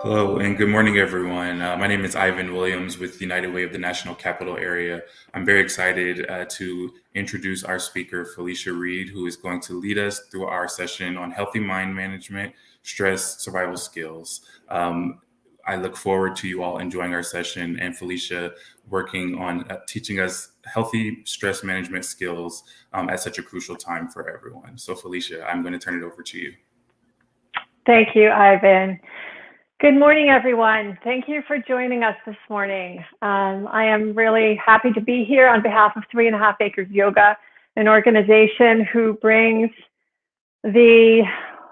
Hello and good morning, everyone. My name is Ivan Williams with United Way of the National Capital Area. I'm very excited to introduce our speaker, Felecia Reid, who is going to lead us through our session on healthy mind management, stress, survival skills. I look forward to you all enjoying our session and Felecia working on teaching us healthy stress management skills at such a crucial time for everyone. So, Felecia, I'm going to turn it over to you. Thank you, Ivan. Good morning, everyone. Thank you for joining us this morning. I am really happy to be here on behalf of 3.5 Acres Yoga, an organization who brings the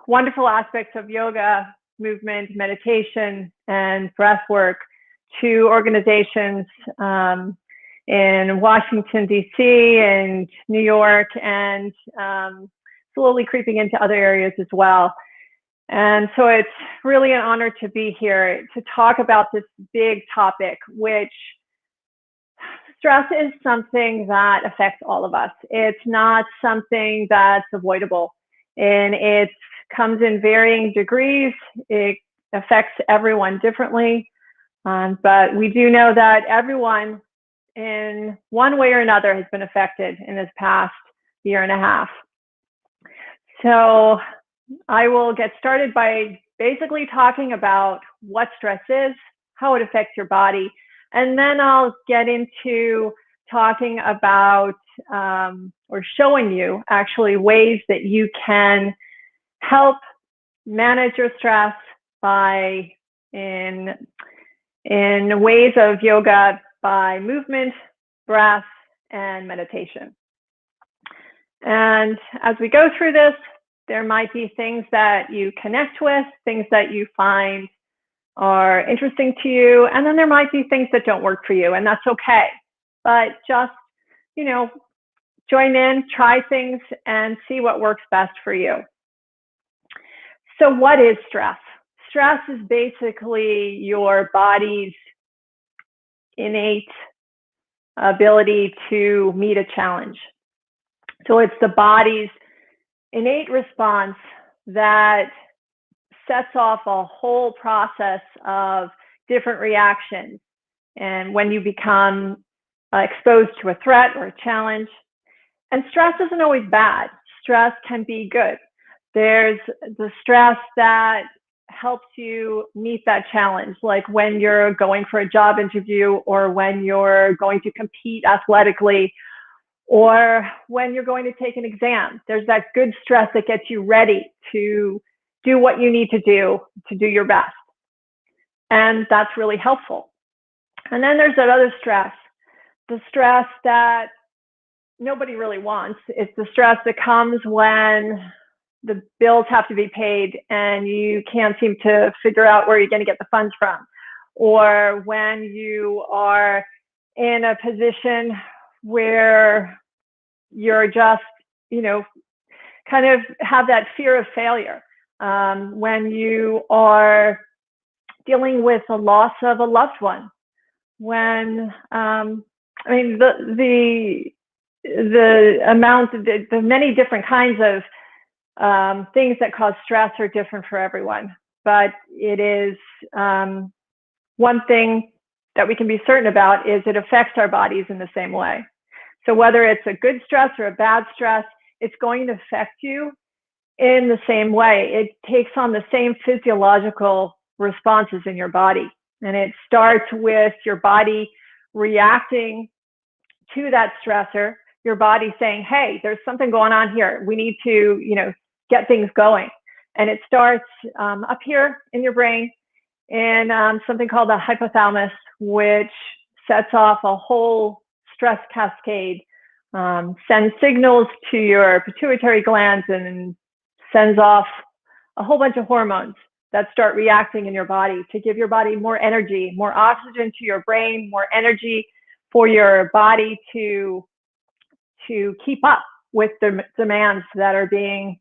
wonderful aspects of yoga, movement, meditation, and breath work to organizations in Washington, D.C. and New York, and slowly creeping into other areas as well. And so it's really an honor to be here to talk about this big topic, which stress is something that affects all of us. It's not something that's avoidable, and it comes in varying degrees. It affects everyone differently, but we do know that everyone in one way or another has been affected in this past year and a half. So I will get started by basically talking about what stress is, how it affects your body, and then I'll get into talking about or showing you actually ways that you can help manage your stress by in ways of yoga by movement, breath, and meditation. And as we go through this, there might be things that you connect with, things that you find are interesting to you, and then there might be things that don't work for you, and that's okay. But just, join in, try things, and see what works best for you. So what is stress? Stress is basically your body's innate ability to meet a challenge. So it's the body's innate response that sets off a whole process of different reactions. And when you become exposed to a threat or a challenge, and stress isn't always bad. Stress can be good. There's the stress that helps you meet that challenge, like when you're going for a job interview or when you're going to compete athletically, or when you're going to take an exam. There's that good stress that gets you ready to do what you need to do your best. And that's really helpful. And then there's that other stress, the stress that nobody really wants. It's the stress that comes when the bills have to be paid and you can't seem to figure out where you're going to get the funds from, or when you are in a position where you're just, kind of have that fear of failure. When you are dealing with the loss of a loved one, when, the many different kinds of things that cause stress are different for everyone. But it is one thing that we can be certain about is it affects our bodies in the same way. So whether it's a good stress or a bad stress, it's going to affect you in the same way. It takes on the same physiological responses in your body. And it starts with your body reacting to that stressor, your body saying, hey, there's something going on here. We need to, get things going. And it starts up here in your brain in something called the hypothalamus, which sets off a whole stress cascade, sends signals to your pituitary glands and sends off a whole bunch of hormones that start reacting in your body to give your body more energy, more oxygen to your brain, more energy for your body to keep up with the demands that are being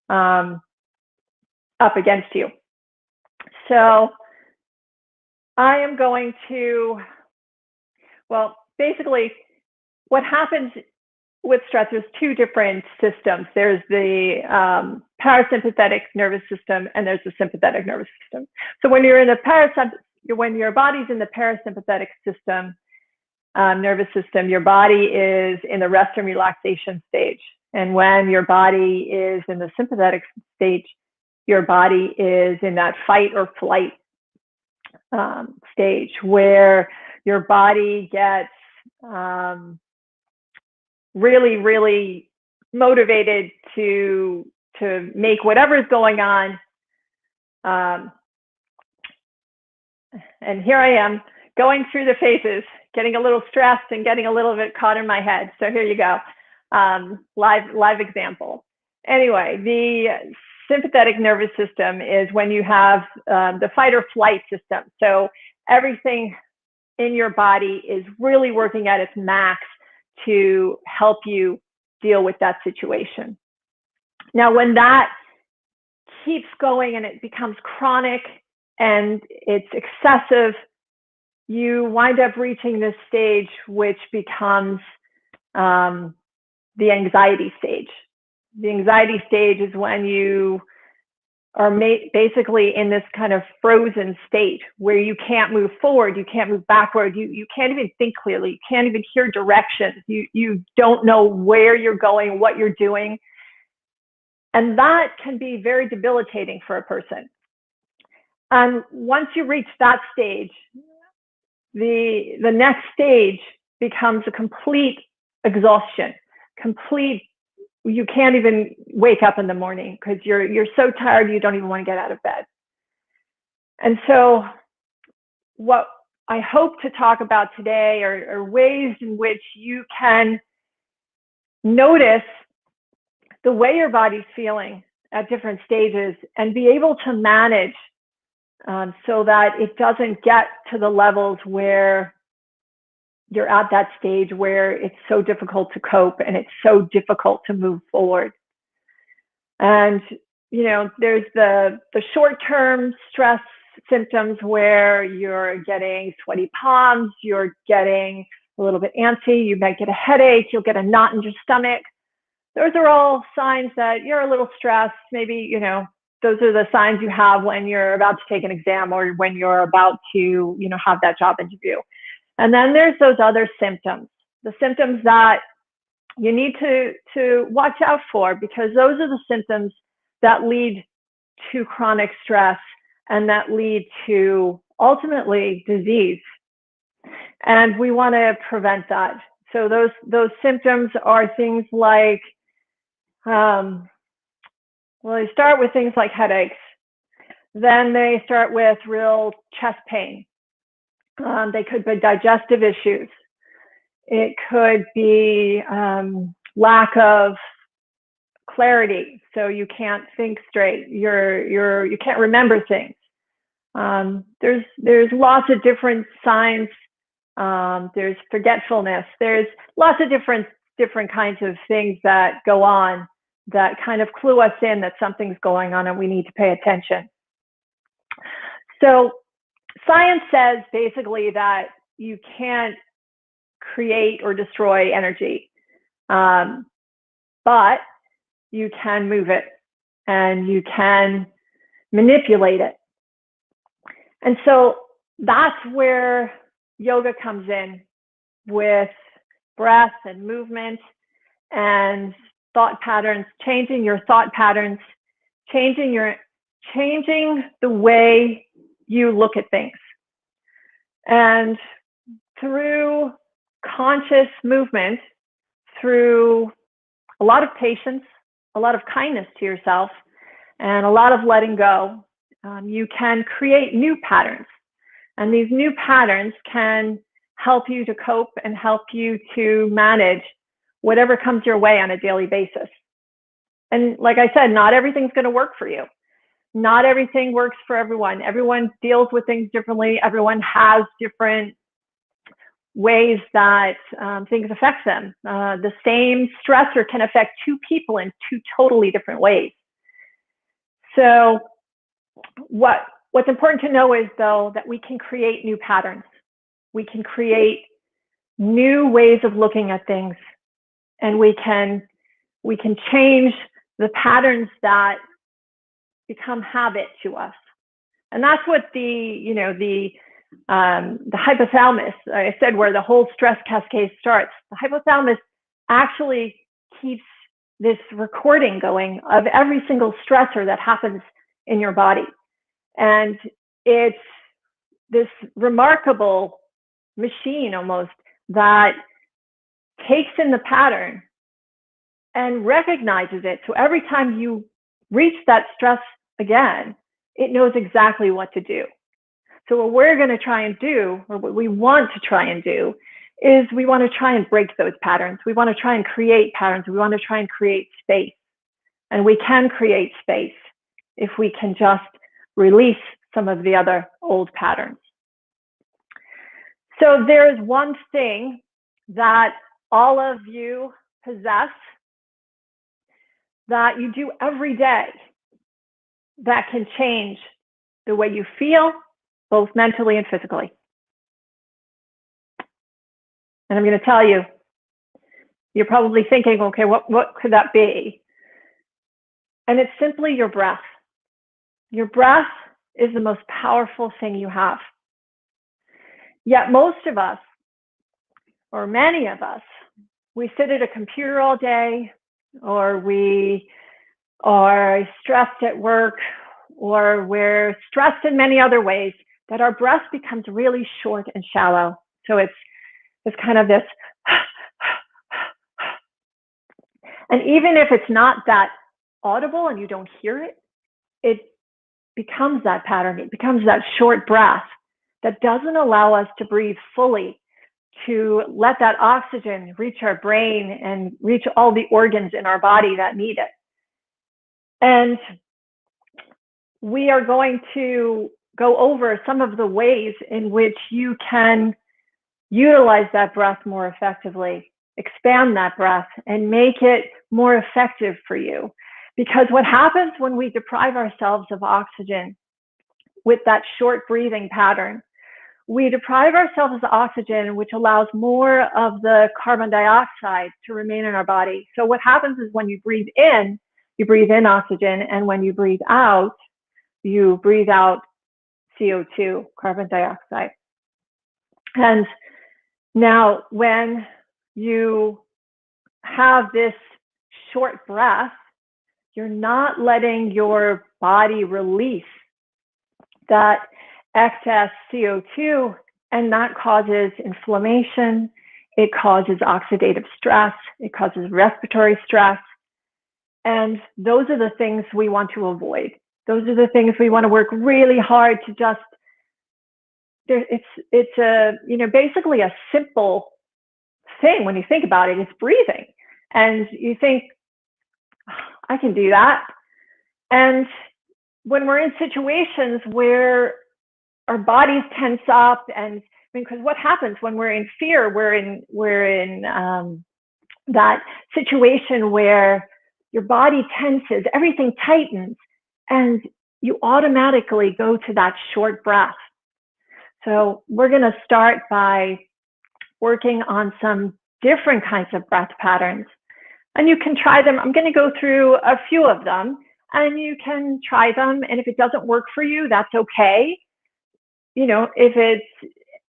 up against you. So I am going to, basically what happens with stress, there's two different systems. There's the parasympathetic nervous system, and there's the sympathetic nervous system. So when you're in the when your body's in the parasympathetic system, nervous system, your body is in the rest and relaxation stage. And when your body is in the sympathetic stage, your body is in that fight or flight stage, where your body gets really, really motivated to make whatever is going on. And here I am going through the phases, getting a little stressed and getting a little bit caught in my head. So here you go, live example. Anyway, the sympathetic nervous system is when you have the fight or flight system. So everything in your body is really working at its max to help you deal with that situation. Now, when that keeps going and it becomes chronic and it's excessive, you wind up reaching this stage, which becomes the anxiety stage. The anxiety stage is when you are basically in this kind of frozen state where you can't move forward, you can't move backward, you can't even think clearly, you can't even hear directions, you don't know where you're going, what you're doing. And that can be very debilitating for a person. And once you reach that stage, the next stage becomes a complete exhaustion, you can't even wake up in the morning because you're so tired you don't even want to get out of bed. And so what I hope to talk about today are ways in which you can notice the way your body's feeling at different stages and be able to manage so that it doesn't get to the levels where you're at that stage where it's so difficult to cope and it's so difficult to move forward. And, you know, there's the short-term stress symptoms where you're getting sweaty palms, you're getting a little bit antsy, you might get a headache, you'll get a knot in your stomach. Those are all signs that you're a little stressed. Maybe, you know, those are the signs you have when you're about to take an exam or when you're about to, you know, have that job interview. And then there's those other symptoms, the symptoms that you need to watch out for, because those are the symptoms that lead to chronic stress and that lead to ultimately disease. And we want to prevent that. So those symptoms are things like, well, they start with things like headaches. Then they start with real chest pain. They could be digestive issues. It could be lack of clarity, so you can't think straight. You can't remember things. There's lots of different signs. There's forgetfulness. There's lots of different kinds of things that go on that kind of clue us in that something's going on and we need to pay attention. So science says basically that you can't create or destroy energy, but you can move it and you can manipulate it. And so that's where yoga comes in, with breath and movement and thought patterns, changing your thought patterns, changing the way you look at things. And through conscious movement, through a lot of patience, a lot of kindness to yourself, and a lot of letting go, you can create new patterns. And these new patterns can help you to cope and help you to manage whatever comes your way on a daily basis. And like I said, not everything's going to work for you. Not everything works for everyone. Everyone deals with things differently. Everyone has different ways that things affect them. The same stressor can affect two people in two totally different ways. So what's important to know is, though, that we can create new patterns. We can create new ways of looking at things. and we can change the patterns that become habit to us. And that's what the hypothalamus, I said, where the whole stress cascade starts. The hypothalamus actually keeps this recording going of every single stressor that happens in your body. And it's this remarkable machine almost that takes in the pattern and recognizes it. So every time you reach that stress again, it knows exactly what to do. So what we're going to try and do, or what we want to try and do, is we want to try and break those patterns. We want to try and create patterns. We want to try and create space. And we can create space if we can just release some of the other old patterns. So there's one thing that all of you possess that you do every day that can change the way you feel, both mentally and physically. And I'm going to tell you, you're probably thinking, okay, what could that be? And it's simply your breath. Your breath is the most powerful thing you have. Yet most of us, or many of us, we sit at a computer all day, or we are stressed at work, or we're stressed in many other ways, that our breath becomes really short and shallow. So it's kind of this, and even if it's not that audible and you don't hear it, it becomes that pattern. It becomes that short breath that doesn't allow us to breathe fully, to let that oxygen reach our brain and reach all the organs in our body that need it. And we are going to go over some of the ways in which you can utilize that breath more effectively, expand that breath, and make it more effective for you. Because what happens when we deprive ourselves of oxygen with that short breathing pattern, we deprive ourselves of oxygen, which allows more of the carbon dioxide to remain in our body. So what happens is when you breathe in oxygen, and when you breathe out CO2, carbon dioxide. And now when you have this short breath, you're not letting your body release that excess CO2, and that causes inflammation, it causes oxidative stress, it causes respiratory stress. And those are the things we want to avoid. Those are the things we want to work really hard to just, it's a, basically a simple thing when you think about it. It's breathing. And you think, I can do that. And when we're in situations where our bodies tense up, and because what happens when we're in fear, we're in that situation where your body tenses, everything tightens, and you automatically go to that short breath. So we're going to start by working on some different kinds of breath patterns. And you can try them. I'm going to go through a few of them, and you can try them. And if it doesn't work for you, that's okay. If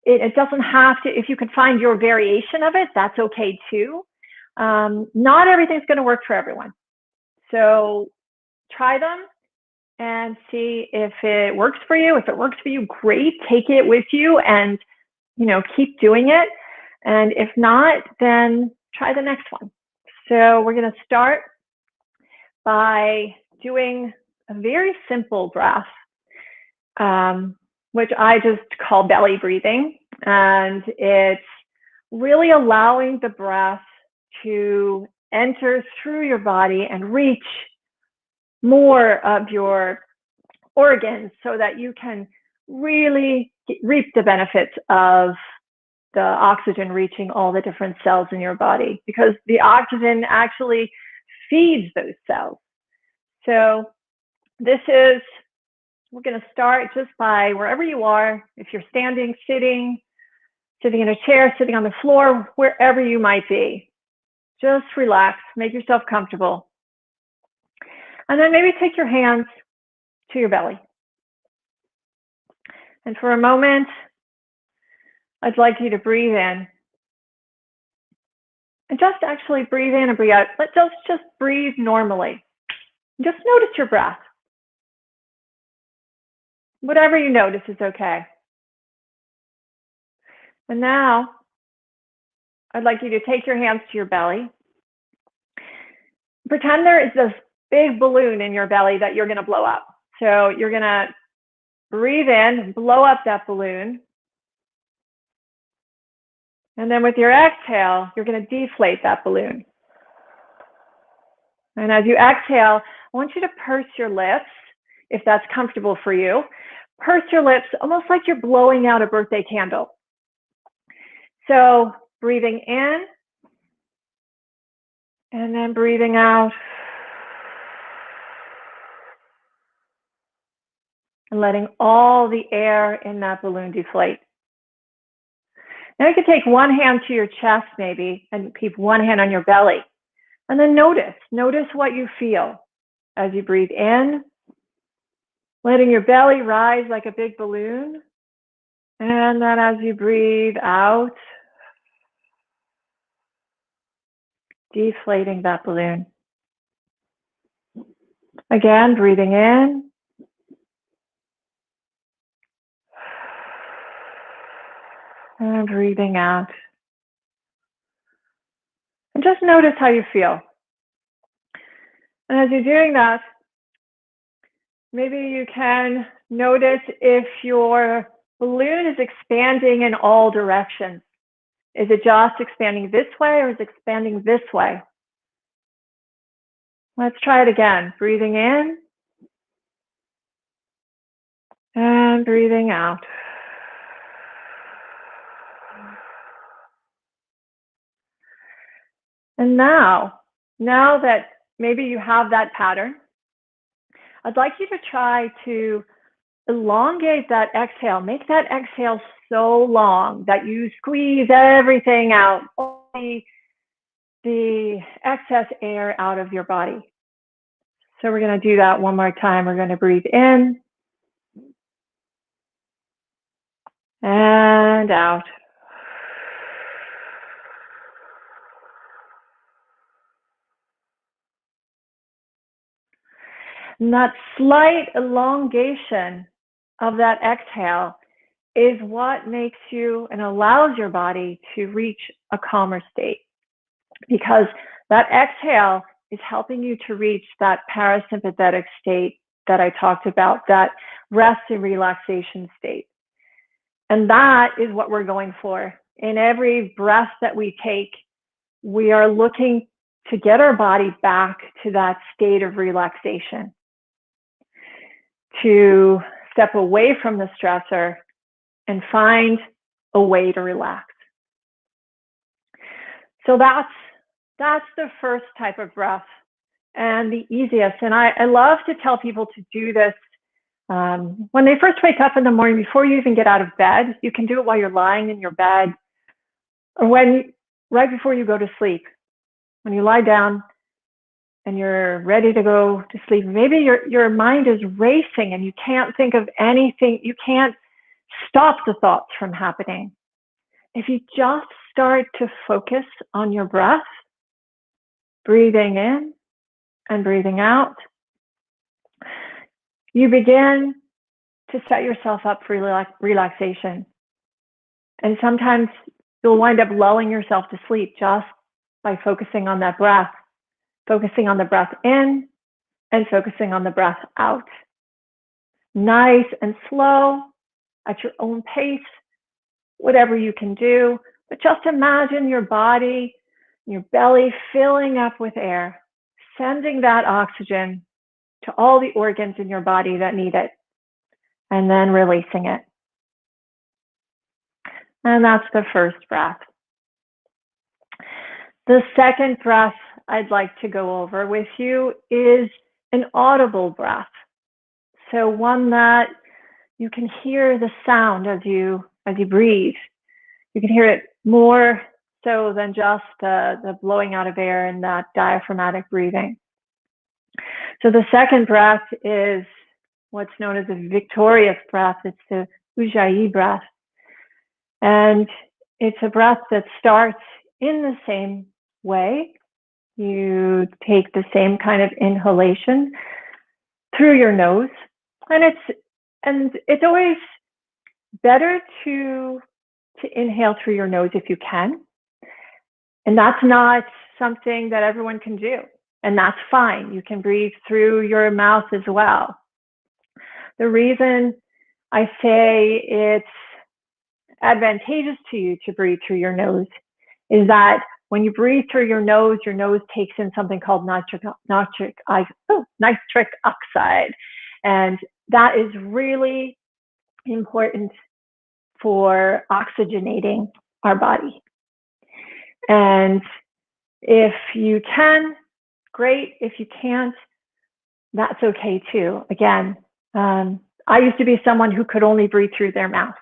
it doesn't have to, if you can find your variation of it, that's okay too. Not everything's going to work for everyone. So try them and see if it works for you. If it works for you, great, take it with you and, keep doing it. And if not, then try the next one. So we're going to start by doing a very simple breath, which I just call belly breathing. And it's really allowing the breath to enter through your body and reach more of your organs so that you can really reap the benefits of the oxygen reaching all the different cells in your body, because the oxygen actually feeds those cells. So we're going to start just by wherever you are. If you're standing, sitting in a chair, sitting on the floor, wherever you might be. Just relax, make yourself comfortable. And then maybe take your hands to your belly. And for a moment, I'd like you to breathe in. And just actually breathe in and breathe out. But just breathe normally. Just notice your breath. Whatever you notice is okay. And now, I'd like you to take your hands to your belly. Pretend there is this big balloon in your belly that you're going to blow up. So you're going to breathe in, blow up that balloon. And then with your exhale, you're going to deflate that balloon. And as you exhale, I want you to purse your lips, if that's comfortable for you. Purse your lips almost like you're blowing out a birthday candle. So breathing in, and then breathing out. And letting all the air in that balloon deflate. Now you can take one hand to your chest maybe, and keep one hand on your belly. And then notice what you feel as you breathe in, letting your belly rise like a big balloon. And then as you breathe out, deflating that balloon. Again, breathing in. And breathing out. And just notice how you feel. And as you're doing that, maybe you can notice if your balloon is expanding in all directions. Is it just expanding this way or is it expanding this way? Let's try it again. Breathing in and breathing out. And now that maybe you have that pattern, I'd like you to try to elongate that exhale. Make that exhale so long that you squeeze everything out, all the excess air out of your body. So we're going to do that one more time. We're going to breathe in and out. And that slight elongation of that exhale is what makes you and allows your body to reach a calmer state, because that exhale is helping you to reach that parasympathetic state that I talked about, that rest and relaxation state. And that is what we're going for. In every breath that we take, we are looking to get our body back to that state of relaxation, to step away from the stressor and find a way to relax. So that's the first type of breath and the easiest. And I love to tell people to do this when they first wake up in the morning, before you even get out of bed. You can do it while you're lying in your bed, or right before you go to sleep. When you lie down and you're ready to go to sleep, maybe your mind is racing and you can't think of anything. You can't stop the thoughts from happening. If you just start to focus on your breath, breathing in and breathing out, you begin to set yourself up for relaxation. And sometimes you'll wind up lulling yourself to sleep just by focusing on that breath, focusing on the breath in and focusing on the breath out. Nice and slow, at your own pace, whatever you can do. But just imagine your body, your belly filling up with air, sending that oxygen to all the organs in your body that need it, and then releasing it. And that's the first breath. The second breath I'd like to go over with you is an audible breath. So one that you can hear the sound as you breathe. You can hear it more so than just the blowing out of air and that diaphragmatic breathing. So the second breath is what's known as a victorious breath. It's the Ujjayi breath. And it's a breath that starts in the same way. You take the same kind of inhalation through your nose. And it's always better to inhale through your nose if you can. And that's not something that everyone can do. And that's fine. You can breathe through your mouth as well. The reason I say it's advantageous to you to breathe through your nose is that when you breathe through your nose takes in something called nitric oxide. And that is really important for oxygenating our body. And if you can, great. If you can't, that's okay too. Again, I used to be someone who could only breathe through their mouth.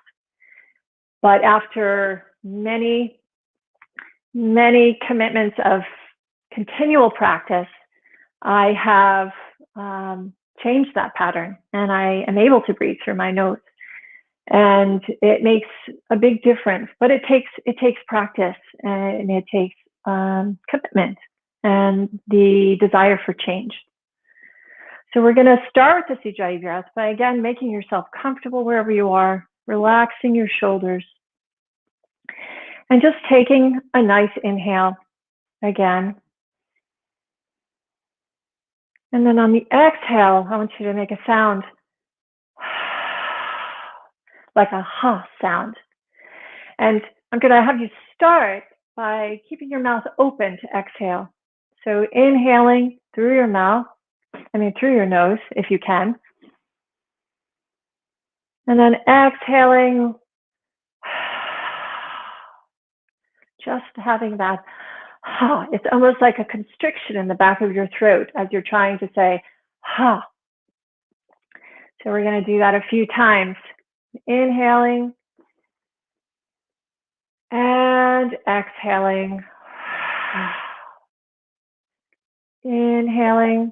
But after many commitments of continual practice, I have changed that pattern, and I am able to breathe through my nose. And it makes a big difference, but it takes practice, and it takes commitment and the desire for change. So we're going to start with the Ujjayi breath by, again, making yourself comfortable wherever you are, relaxing your shoulders, and just taking a nice inhale again. And then on the exhale, I want you to make a sound like a ha sound. And I'm going to have you start by keeping your mouth open to exhale. So inhaling through your through your nose, if you can. And then exhaling, just having that, it's almost like a constriction in the back of your throat as you're trying to say, ha. So we're going to do that a few times. Inhaling and exhaling. Inhaling.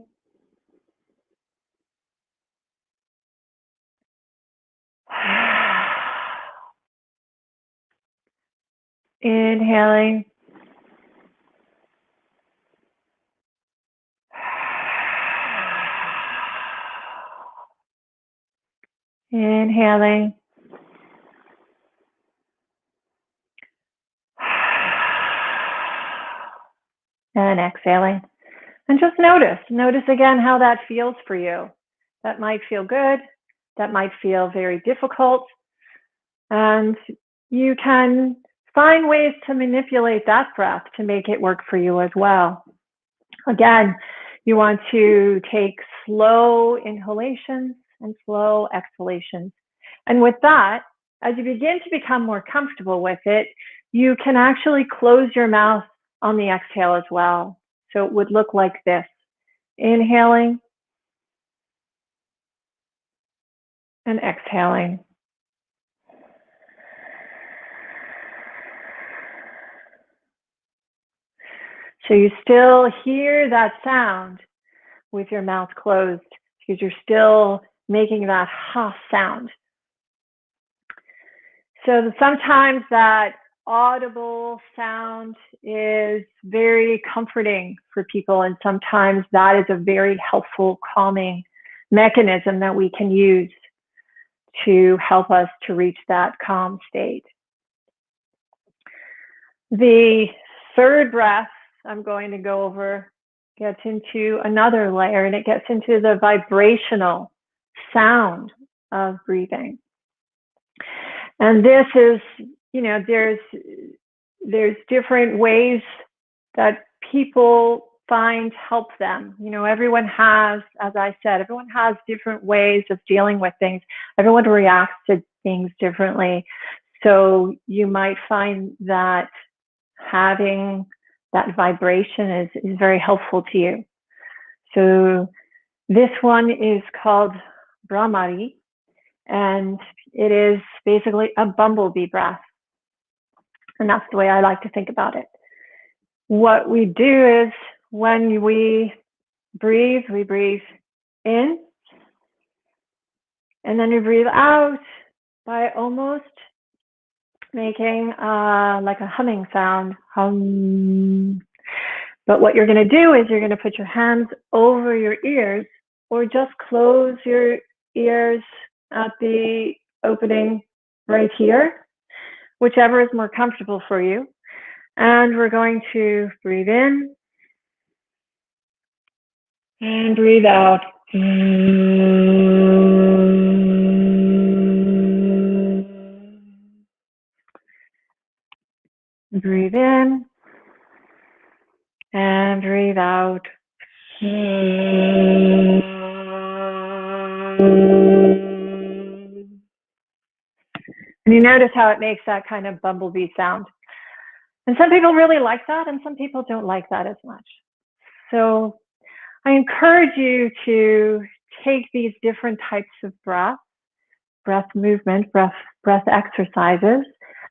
Inhaling. Inhaling. And exhaling. And just notice again how that feels for you. That might feel good. That might feel very difficult. And you can find ways to manipulate that breath to make it work for you as well. Again, you want to take slow inhalations and slow exhalations. And with that, as you begin to become more comfortable with it, you can actually close your mouth on the exhale as well. So it would look like this. Inhaling and exhaling. So you still hear that sound with your mouth closed because you're still making that ha sound. So sometimes that audible sound is very comforting for people, and sometimes that is a very helpful calming mechanism that we can use to help us to reach that calm state. The third breath I'm going to go over gets into another layer, and it gets into the vibrational sound of breathing. And this is, there's different ways that people find help them. Everyone has, as I said, everyone has different ways of dealing with things. Everyone reacts to things differently. So you might find that having that vibration is very helpful to you. So this one is called Brahmari, and it is basically a bumblebee breath. And that's the way I like to think about it. What we do is when we breathe in, and then we breathe out by almost making like a humming sound. Hum. But what you're going to do is you're going to put your hands over your ears, or just close your ears at the opening right here, whichever is more comfortable for you. And we're going to breathe in and breathe out. Breathe in and breathe out. And you notice how it makes that kind of bumblebee sound. And some people really like that, and some people don't like that as much. So I encourage you to take these different types of breath movement, breath exercises,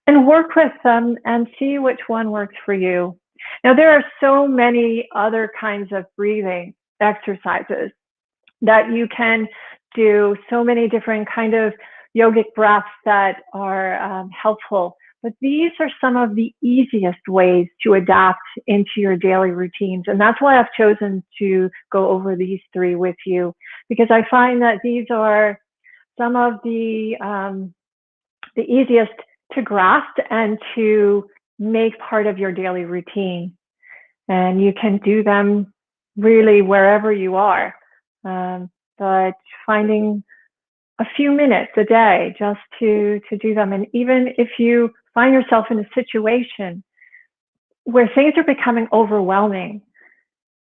and work with them and see which one works for you. Now, there are so many other kinds of breathing exercises that you can do, so many different kind of yogic breaths that are helpful. But these are some of the easiest ways to adapt into your daily routines. And that's why I've chosen to go over these three with you, because I find that these are some of the easiest to grasp and to make part of your daily routine. And you can do them really wherever you are, but finding a few minutes a day just to do them. And even if you find yourself in a situation where things are becoming overwhelming,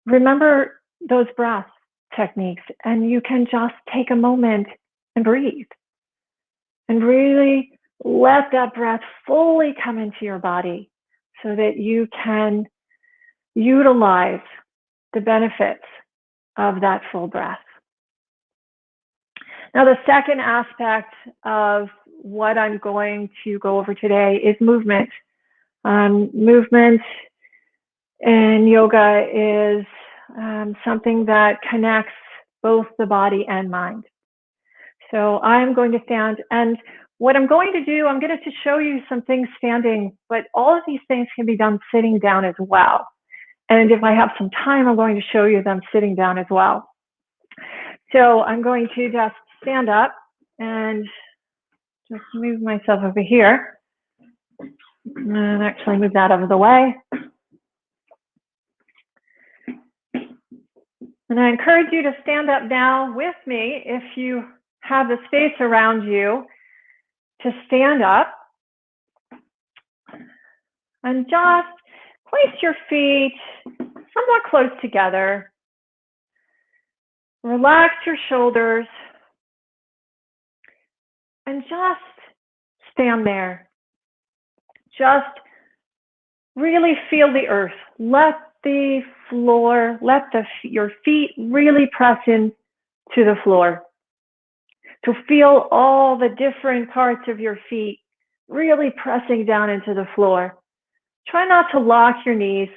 remember those breath techniques, and you can just take a moment and breathe and really let that breath fully come into your body so that you can utilize the benefits of that full breath. Now, the second aspect of what I'm going to go over today is movement. Movement in yoga is something that connects both the body and mind. So I'm going to stand, and what I'm going to do, I'm going to show you some things standing, but all of these things can be done sitting down as well. And if I have some time, I'm going to show you them sitting down as well. So I'm going to just stand up and just move myself over here and actually move that out of the way. And I encourage you to stand up now with me if you have the space around you to stand up, and just place your feet somewhat close together. Relax your shoulders and just stand there. Just really feel the earth. Let the floor, your feet really press in to the floor. To feel all the different parts of your feet really pressing down into the floor. Try not to lock your knees.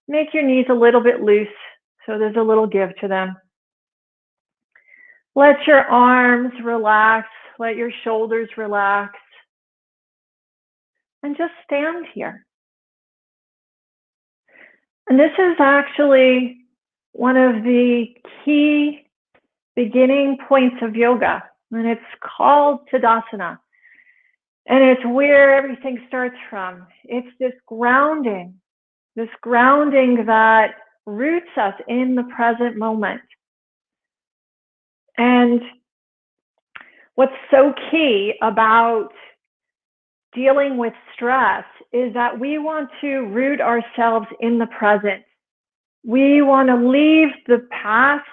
Make your knees a little bit loose so there's a little give to them. Let your arms relax. Let your shoulders relax. And just stand here. And this is actually one of the key beginning points of yoga, and it's called Tadasana. And it's where everything starts from. It's this grounding that roots us in the present moment. And what's so key about dealing with stress is that we want to root ourselves in the present. We want to leave the past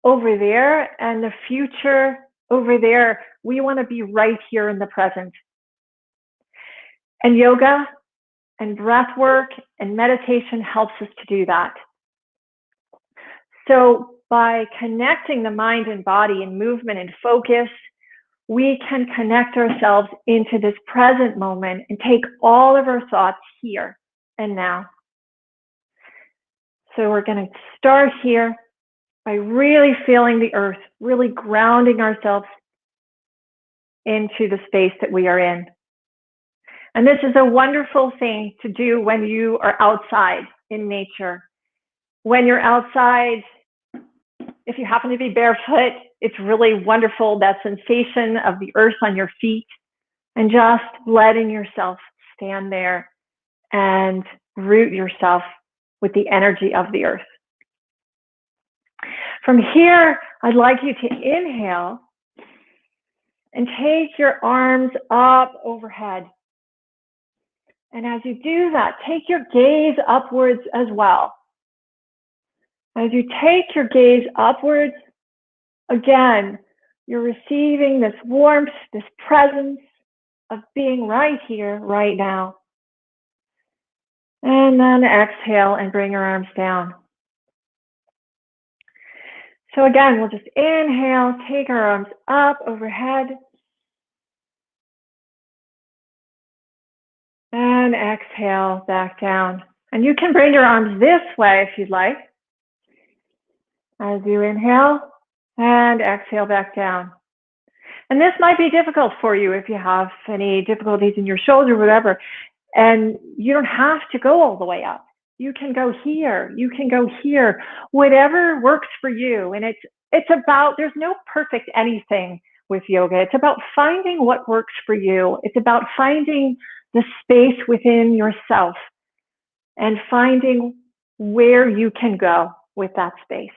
over there and the future over there. We want to be right here in the present. And yoga and breath work and meditation helps us to do that. So by connecting the mind and body and movement and focus, we can connect ourselves into this present moment and take all of our thoughts here and now. So we're going to start here by really feeling the earth, really grounding ourselves into the space that we are in. And this is a wonderful thing to do when you are outside in nature. When you're outside, if you happen to be barefoot, it's really wonderful, that sensation of the earth on your feet, and just letting yourself stand there and root yourself with the energy of the earth. From here, I'd like you to inhale and take your arms up overhead. And as you do that, take your gaze upwards as well. As you take your gaze upwards, again, you're receiving this warmth, this presence of being right here, right now. And then exhale and bring your arms down. So again, we'll just inhale, take our arms up overhead. And exhale back down. And you can bring your arms this way if you'd like. As you inhale and exhale back down. And this might be difficult for you if you have any difficulties in your shoulder or whatever. And you don't have to go all the way up. You can go here. You can go here. Whatever works for you. And it's about, there's no perfect anything with yoga. It's about finding what works for you. It's about finding the space within yourself and finding where you can go with that space.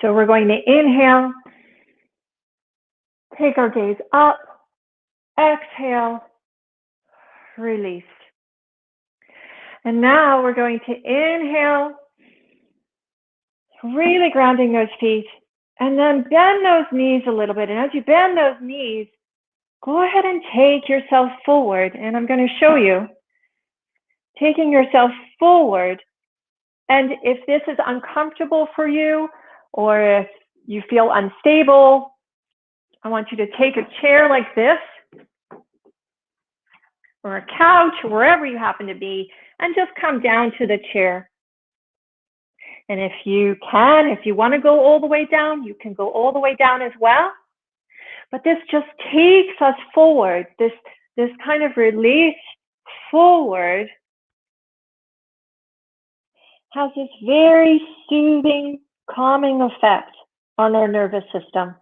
So we're going to inhale, take our gaze up, exhale, release. And now we're going to inhale, really grounding those feet, and then bend those knees a little bit. And as you bend those knees, go ahead and take yourself forward. And I'm going to show you taking yourself forward. And if this is uncomfortable for you, or if you feel unstable, I want you to take a chair like this, or a couch, or wherever you happen to be, and just come down to the chair. And if you want to go all the way down, you can go all the way down as well. But this just takes us forward, this kind of release forward has this very soothing, calming effect on our nervous system.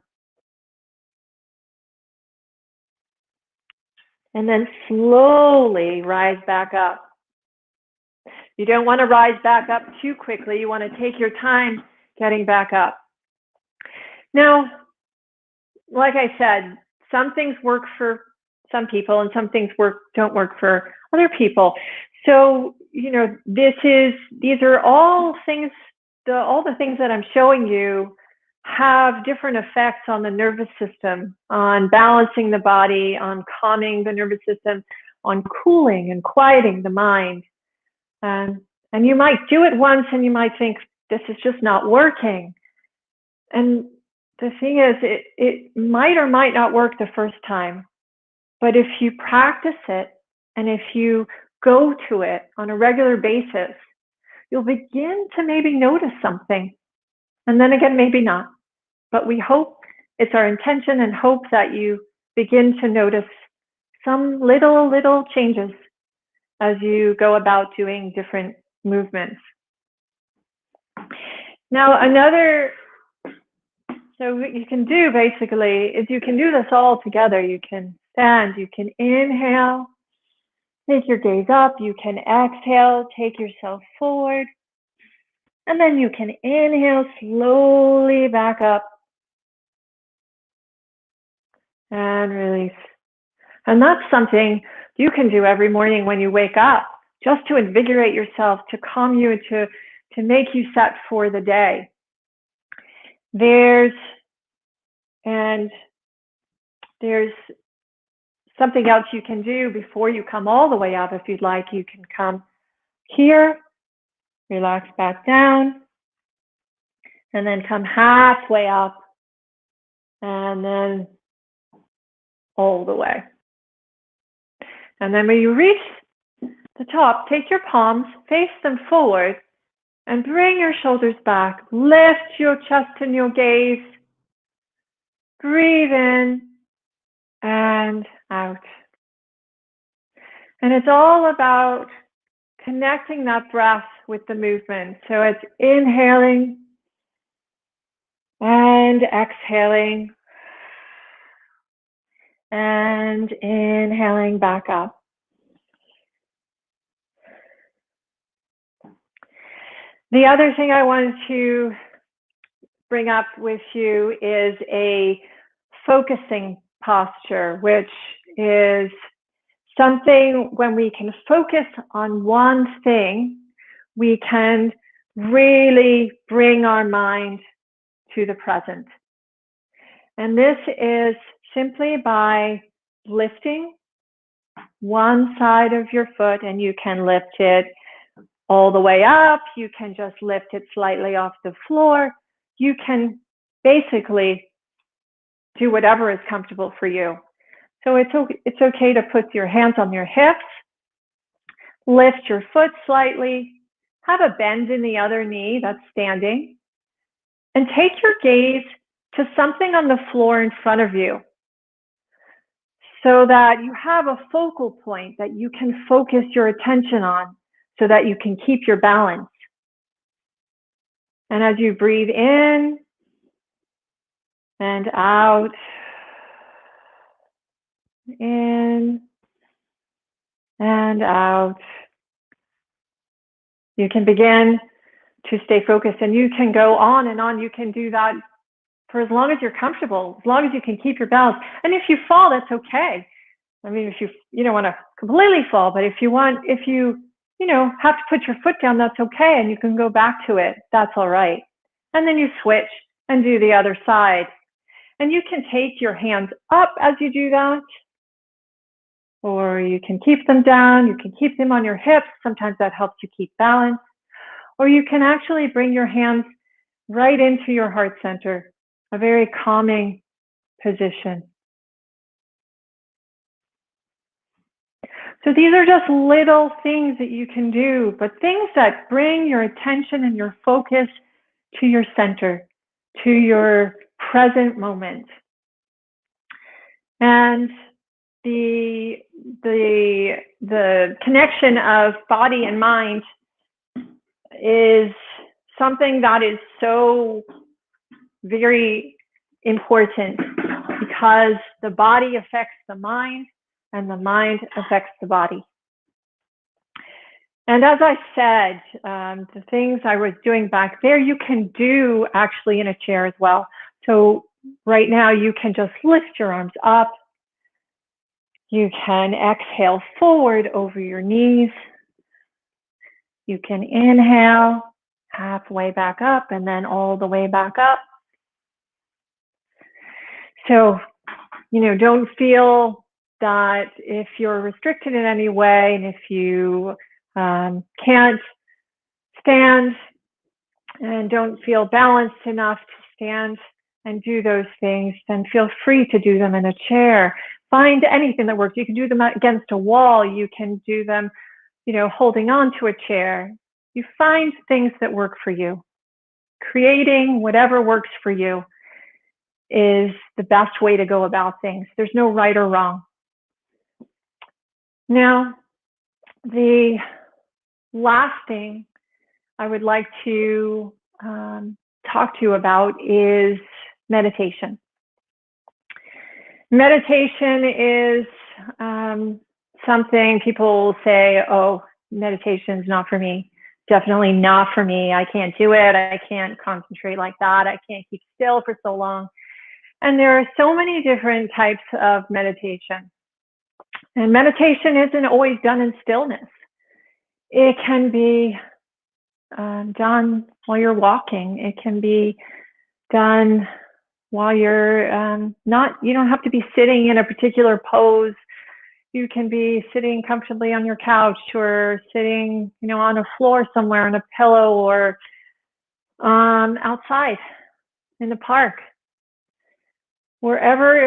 And then slowly rise back up. You don't want to rise back up too quickly. You want to take your time getting back up. Now, like I said, some things work for some people and some things don't work for other people. So, these are all things, all the things that I'm showing you have different effects on the nervous system, on balancing the body, on calming the nervous system, on cooling and quieting the mind. And you might do it once and you might think, this is just not working. And the thing is, it might or might not work the first time. But if you practice it and if you go to it on a regular basis, you'll begin to maybe notice something. And then again, maybe not. But we hope, it's our intention and hope that you begin to notice some little changes as you go about doing different movements. Now, so what you can do basically is you can do this all together. You can stand, you can inhale, take your gaze up, you can exhale, take yourself forward, and then you can inhale slowly back up and release. And that's something you can do every morning when you wake up, just to invigorate yourself, to calm you, to make you set for the day. There's something else you can do before you come all the way up. If you'd like, you can come here, relax back down, and then come halfway up, and then all the way. And then when you reach the top, take your palms, face them forward, and bring your shoulders back. Lift your chest and your gaze. Breathe in and out. And it's all about connecting that breath with the movement. So it's inhaling and exhaling and inhaling back up. The other thing I wanted to bring up with you is a focusing posture, which is something when we can focus on one thing, we can really bring our mind to the present. And this is simply by lifting one side of your foot, and you can lift it all the way up. You can just lift it slightly off the floor. You can basically do whatever is comfortable for you. So it's okay to put your hands on your hips, lift your foot slightly, have a bend in the other knee that's standing, and take your gaze to something on the floor in front of you so that you have a focal point that you can focus your attention on so that you can keep your balance. And as you breathe in and out, in and out, you can begin to stay focused, and you can go on and on. You can do that for as long as you're comfortable, as long as you can keep your balance. And if you fall, that's okay. I mean, if you don't want to completely fall, but if you have to put your foot down, that's okay. And you can go back to it. That's all right. And then you switch and do the other side. And you can take your hands up as you do that, or you can keep them down. You can keep them on your hips. Sometimes that helps you keep balance. Or you can actually bring your hands right into your heart center, a very calming position. So these are just little things that you can do, but things that bring your attention and your focus to your center, to your present moment. And the connection of body and mind is something that is so very important, because the body affects the mind and the mind affects the body. And as I said, the things I was doing back there, you can do actually in a chair as well. So right now you can just lift your arms up. You can exhale forward over your knees. You can inhale halfway back up and then all the way back up. So, don't feel that if you're restricted in any way, and if you can't stand and don't feel balanced enough to stand and do those things, then feel free to do them in a chair. Find anything that works. You can do them against a wall. You can do them, holding on to a chair. You find things that work for you. Creating whatever works for you is the best way to go about things. There's no right or wrong. Now, the last thing I would like to talk to you about is meditation. Meditation is something people say, oh, meditation is not for me. Definitely not for me. I can't do it. I can't concentrate like that. I can't keep still for so long. And there are so many different types of meditation. And meditation isn't always done in stillness. It can be done while you're walking. It can be done while you're you don't have to be sitting in a particular pose. You can be sitting comfortably on your couch, or sitting, on a floor somewhere on a pillow, or outside in the park. wherever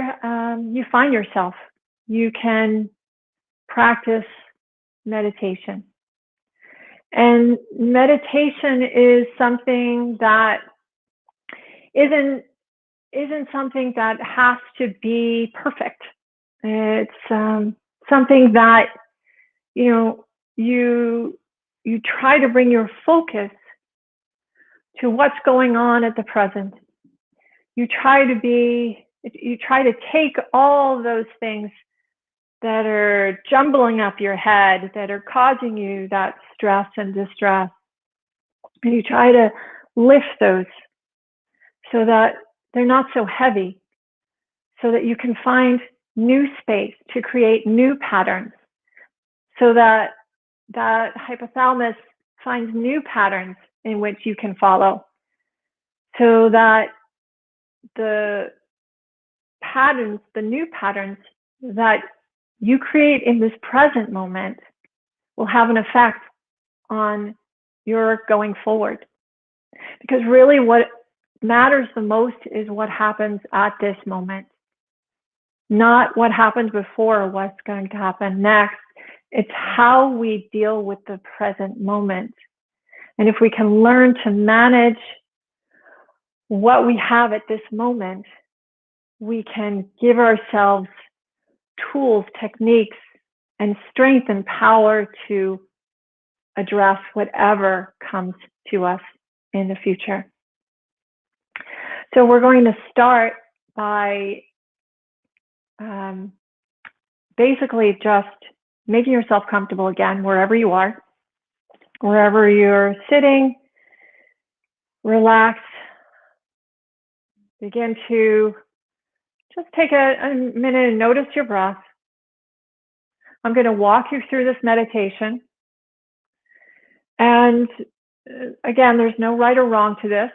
you find yourself, you can practice meditation. And meditation is something that isn't something that has to be perfect. It's something that, you know, you try to bring your focus to what's going on at the present. You try to take all those things that are jumbling up your head, that are causing you that stress and distress, and you try to lift those so that they're not so heavy, so that you can find new space to create new patterns, so that hypothalamus finds new patterns in which you can follow, so that the new patterns that you create in this present moment will have an effect on your going forward. Because really what matters the most is what happens at this moment, not what happened before or what's going to happen next. It's how we deal with the present moment. And if we can learn to manage what we have at this moment, we can give ourselves tools, techniques, and strength and power to address whatever comes to us in the future. So we're going to start by basically just making yourself comfortable again, wherever you are, wherever you're sitting. Relax. Begin to just take a minute and notice your breath. I'm going to walk you through this meditation. And again, there's no right or wrong to this.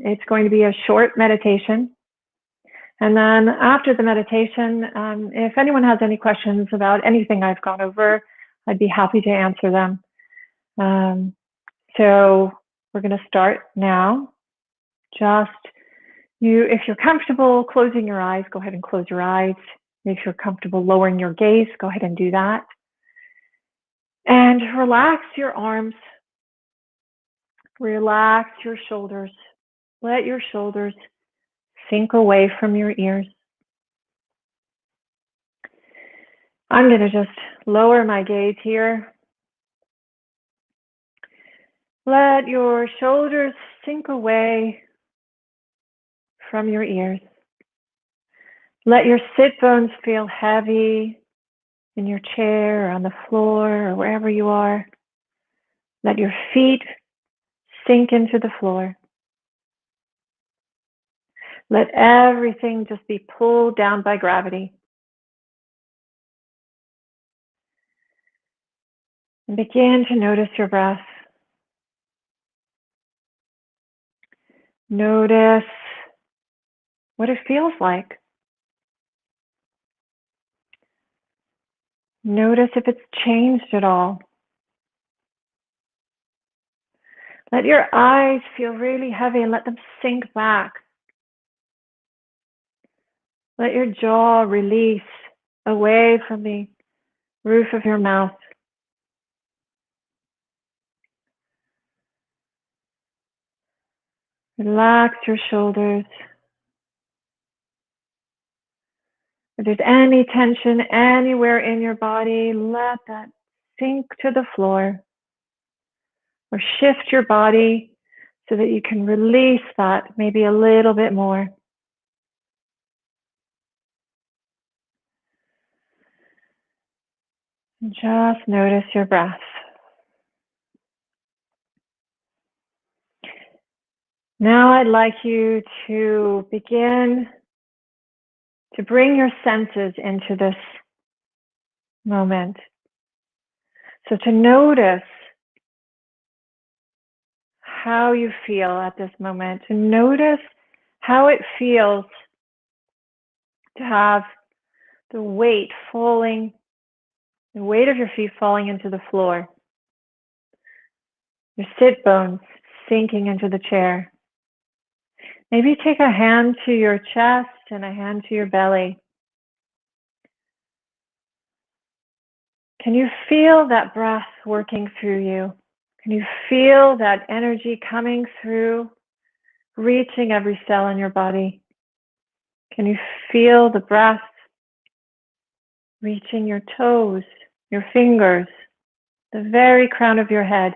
It's going to be a short meditation. And then after the meditation, if anyone has any questions about anything I've gone over, I'd be happy to answer them. So we're going to start now. Just if you're comfortable closing your eyes, go ahead and close your eyes. If you're comfortable lowering your gaze, go ahead and do that. And relax your arms. Relax your shoulders. Let your shoulders sink away from your ears. I'm going to just lower my gaze here. Let your shoulders sink away from your ears. Let your sit bones feel heavy in your chair or on the floor or wherever you are. Let your feet sink into the floor. Let everything just be pulled down by gravity. And begin to notice your breath. Notice what it feels like. Notice if it's changed at all. Let your eyes feel really heavy and let them sink back. Let your jaw release away from the roof of your mouth. Relax your shoulders. If there's any tension anywhere in your body, let that sink to the floor. Or shift your body so that you can release that maybe a little bit more. And just notice your breath. Now I'd like you to begin to bring your senses into this moment. So to notice how you feel at this moment, to notice how it feels to have the weight of your feet falling into the floor, your sit bones sinking into the chair. Maybe take a hand to your chest and a hand to your belly. Can you feel that breath working through you? Can you feel that energy coming through, reaching every cell in your body? Can you feel the breath reaching your toes, your fingers, the very crown of your head?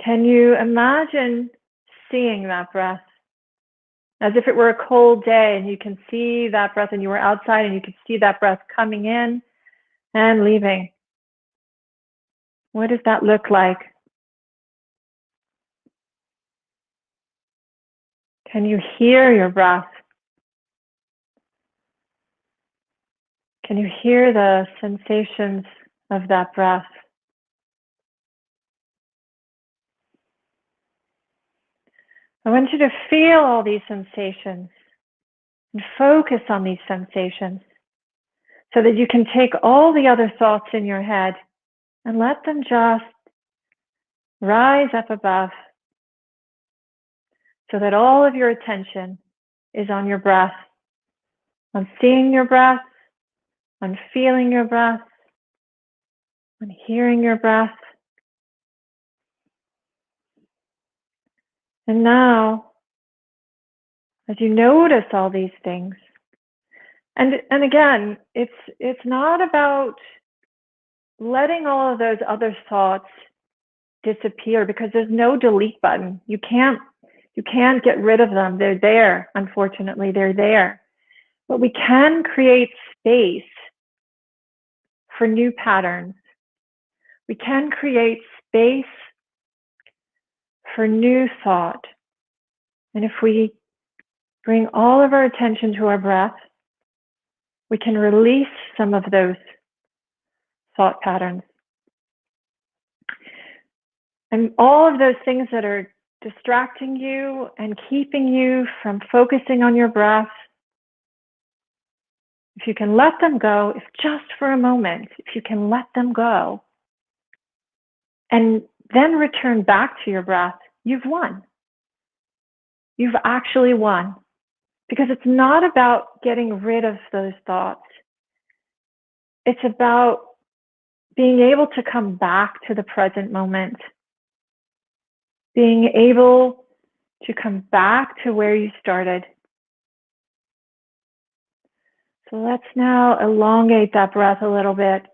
Can you imagine seeing that breath as if it were a cold day and you can see that breath and you were outside and you could see that breath coming in and leaving? What does that look like? Can you hear your breath? Can you hear the sensations of that breath? I want you to feel all these sensations and focus on these sensations so that you can take all the other thoughts in your head and let them just rise up above so that all of your attention is on your breath, on seeing your breath, on feeling your breath, on hearing your breath. And now, as you notice all these things, and again, it's not about letting all of those other thoughts disappear, because there's no delete button. You can't get rid of them. They're there. Unfortunately, they're there. But we can create space for new patterns. We can create space for new thought. And if we bring all of our attention to our breath, we can release some of those thought patterns. And all of those things that are distracting you and keeping you from focusing on your breath, if you can let them go, if just for a moment, if you can let them go, and then return back to your breath, you've won. You've actually won. Because it's not about getting rid of those thoughts. It's about being able to come back to the present moment. Being able to come back to where you started. So let's now elongate that breath a little bit.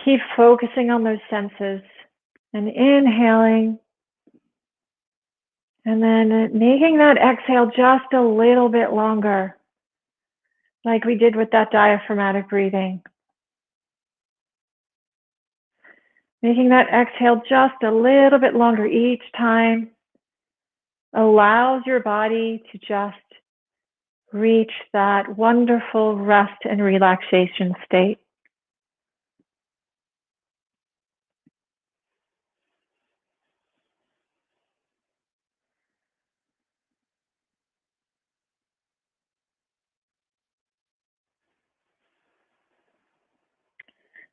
Keep focusing on those senses and inhaling. And then making that exhale just a little bit longer, like we did with that diaphragmatic breathing. Making that exhale just a little bit longer each time allows your body to just reach that wonderful rest and relaxation state.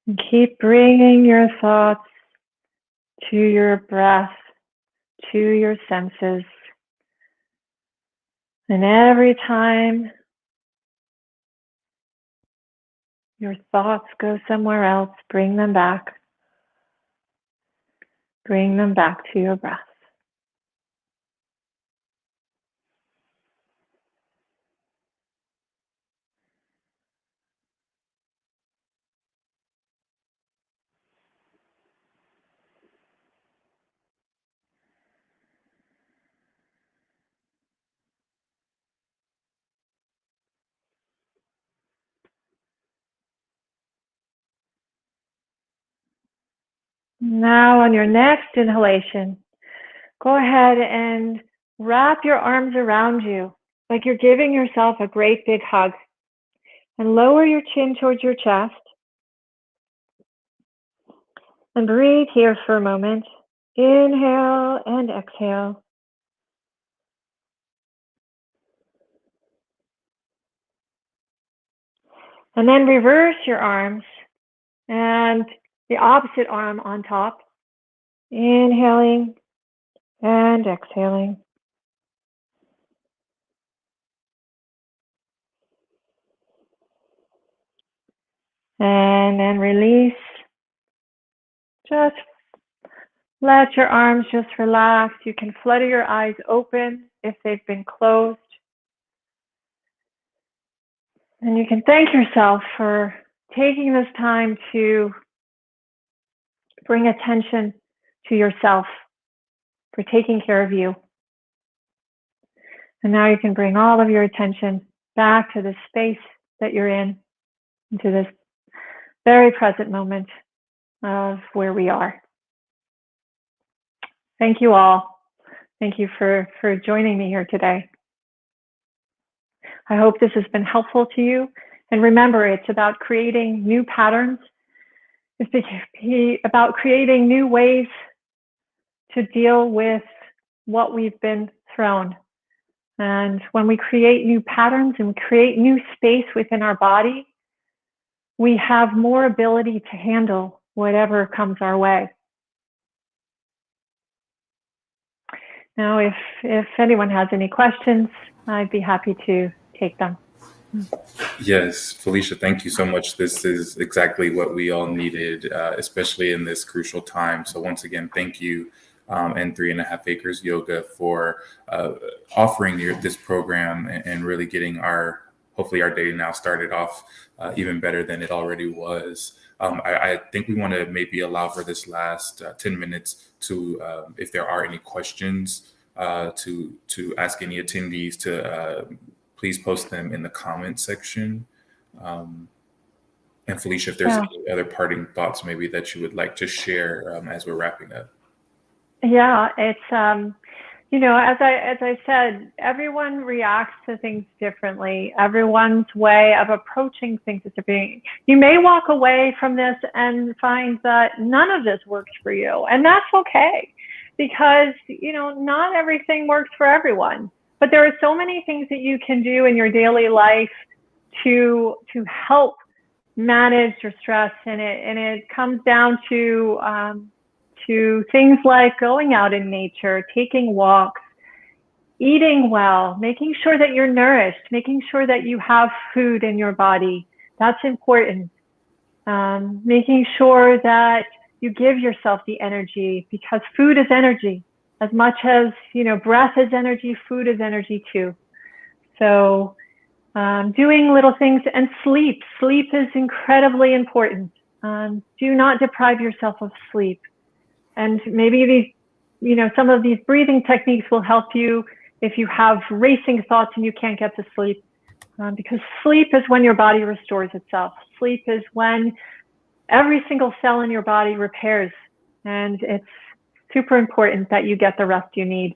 And keep bringing your thoughts to your breath, to your senses. And every time your thoughts go somewhere else, bring them back. Bring them back to your breath. Now on your next inhalation, go ahead and wrap your arms around you like you're giving yourself a great big hug. And lower your chin towards your chest. And breathe here for a moment. Inhale and exhale. And then reverse your arms and the opposite arm on top. Inhaling and exhaling. And then release. Just let your arms just relax. You can flutter your eyes open if they've been closed. And you can thank yourself for taking this time to bring attention to yourself, for taking care of you. And now you can bring all of your attention back to the space that you're in, into this very present moment of where we are. Thank you all. Thank you for joining me here today. I hope this has been helpful to you. And remember, it's about creating new patterns. It's about creating new ways to deal with what we've been thrown. And when we create new patterns and create new space within our body, we have more ability to handle whatever comes our way. Now, if anyone has any questions, I'd be happy to take them. Yes, Felecia, thank you so much. This is exactly what we all needed, especially in this crucial time. So once again, thank you, and 3.5 Acres Yoga for offering this program and really getting hopefully our day now started off even better than it already was. I think we want to maybe allow for this last 10 minutes to, if there are any questions, to ask any attendees to please post them in the comment section. And Felecia, if there's any other parting thoughts maybe that you would like to share as we're wrapping up. Yeah, it's, as I said, everyone reacts to things differently. Everyone's way of approaching things is different. You may walk away from this and find that none of this works for you, and that's okay, because, not everything works for everyone. But there are so many things that you can do in your daily life to help manage your stress, and it comes down to things like going out in nature, taking walks, eating well, making sure that you're nourished, making sure that you have food in your body. That's important. Making sure that you give yourself the energy, because food is energy. As much as, breath is energy, food is energy too. So doing little things, and sleep. Sleep is incredibly important. Do not deprive yourself of sleep. And maybe some of these breathing techniques will help you if you have racing thoughts and you can't get to sleep. Because sleep is when your body restores itself. Sleep is when every single cell in your body repairs. And it's super important that you get the rest you need.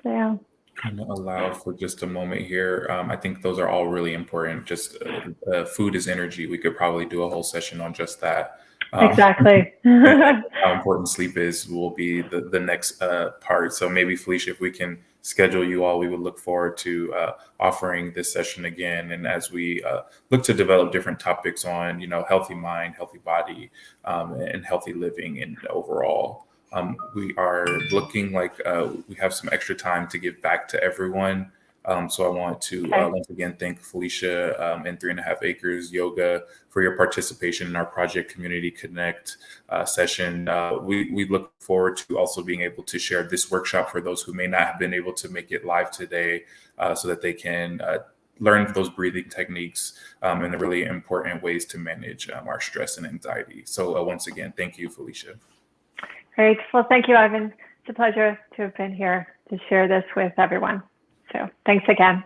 So, yeah. Kind of allow for just a moment here. I think those are all really important. Just food is energy. We could probably do a whole session on just that. Exactly. How important sleep is will be the next part. So maybe, Felecia, if we can schedule you all, we would look forward to offering this session again. And as we look to develop different topics on, healthy mind, healthy body, and healthy living and overall. We are looking like we have some extra time to give back to everyone. So I want to once again thank Felecia and 3.5 Acres Yoga for your participation in our Project Community Connect session. We look forward to also being able to share this workshop for those who may not have been able to make it live today, so that they can learn those breathing techniques and the really important ways to manage our stress and anxiety. So once again, thank you, Felecia. Great. Well, thank you, Ivan. It's a pleasure to have been here to share this with everyone. So thanks again.